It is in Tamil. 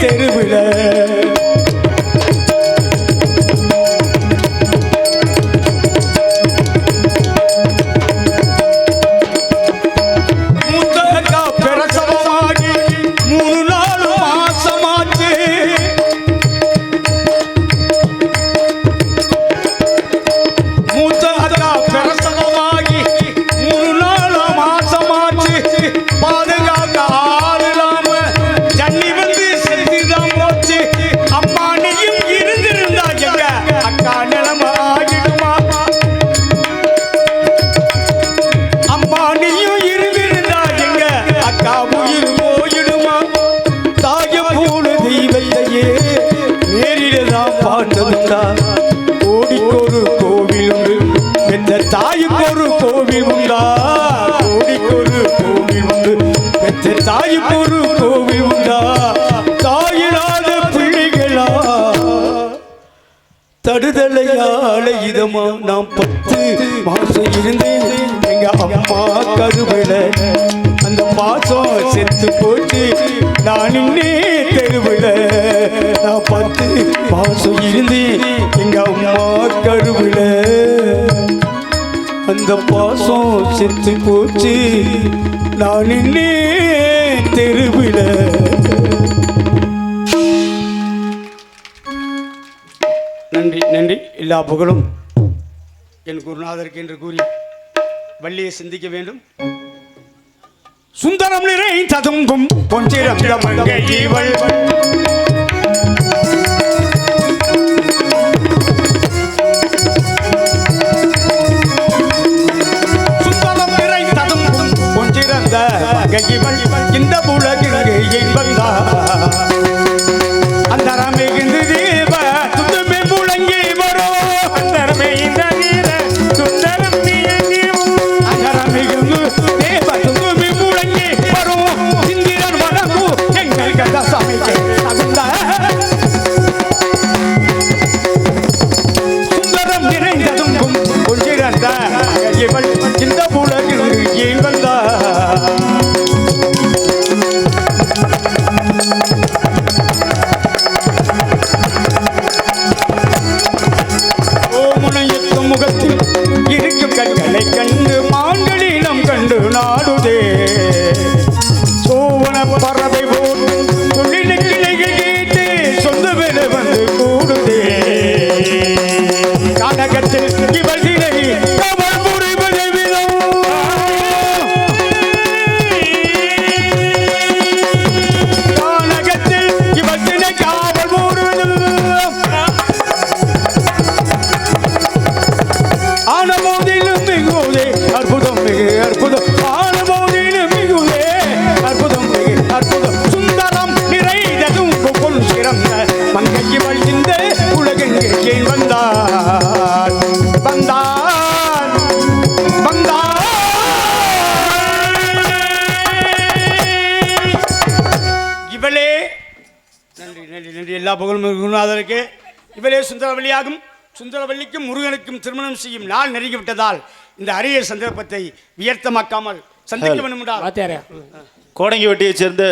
தெருவில் கோடிக்கொரு கோவில் உண்டு பெற்ற தாயுக்கொரு கோவில் உண்டா கோடிக்கொரு கோவில் உண்டு பெற்ற தாயுக்கொரு கோவில் உண்டா தாயில்லாத பிள்ளைகளா தடுதலையால இதமா நாம் 10 மாசம் இருந்தேன் எங்க அம்மா கருவில அந்த பாசம் செத்து போச்சு நான் இன்னே தெருவில் நான் 10 மாசம் இருந்தேன் எங்க அம்மா கருவில அந்த பாசம் செத்து போச்சு நான் இன்னே தெருவில். நன்றி நன்றி. எல்லா புகழும் என் குருநாதருக்கு என்று கூறி வள்ளியை சிந்திக்க வேண்டும். சுந்தரம் நிறை ததும்பும் பொன்சிரம் இவள் சுந்தரம் நிறை ததும்பும் பொன்சிறந்த இவள் இந்த உலகிற்கு ஏன் வந்தார் அந்தரமே இந்த தேவ துந்தமே முழங்கி வரும் அந்தரமே இந்த வீர சுந்தரம் நீங்கி அந்தரமே தேவ துந்தமே முழங்கி வரும் இந்திரன் வனகு எங்கள் கதை சமைக்க சுந்தரம் நிறைந்ததும் கொண்டிருந்த இவள் இந்த உலகில் ஏன் வந்தார் முகத்தில் இருக்கும் கண்களை கண்டு மான்களினம் கண்டு நாடுதே சோவன பறவை போல் சொல்லின கிளைகள் கேட்டு சொந்த வேல வந்து கூடுதே கானகத்தில் இவள் திரை கவல் புரிவதை விதம் கானகத்தில் இவள் திரை காவல் புரிவது ஆனபோதிலும் மிகுதே அற்புதம் மிகு அற்புதம் ஆனபோதிலும் மிகுதே அற்புதம் மிகு அற்புதம் சுந்தரம் நிறைந்ததும் பொன் சிறந்த மங்கைக்கு வழிந்த உலகெங்கே ஏன் வந்தார் வந்தார் வந்தார் இவளே நன்றி நன்றி நன்றி. எல்லா புகழும் குருநாதருக்கு. இவளே சுந்தரவல்லியாகும். சுந்தரவல்லிக்கும் முருகனுக்கும் திருமணம் செய்யும் நாள் நெருங்கிவிட்டதால் இந்த அரிய சந்தர்ப்பத்தை வியர்த்தமாக்காமல் சந்திக்க வேண்டும். கோடங்கி வெட்டியை சேர்ந்த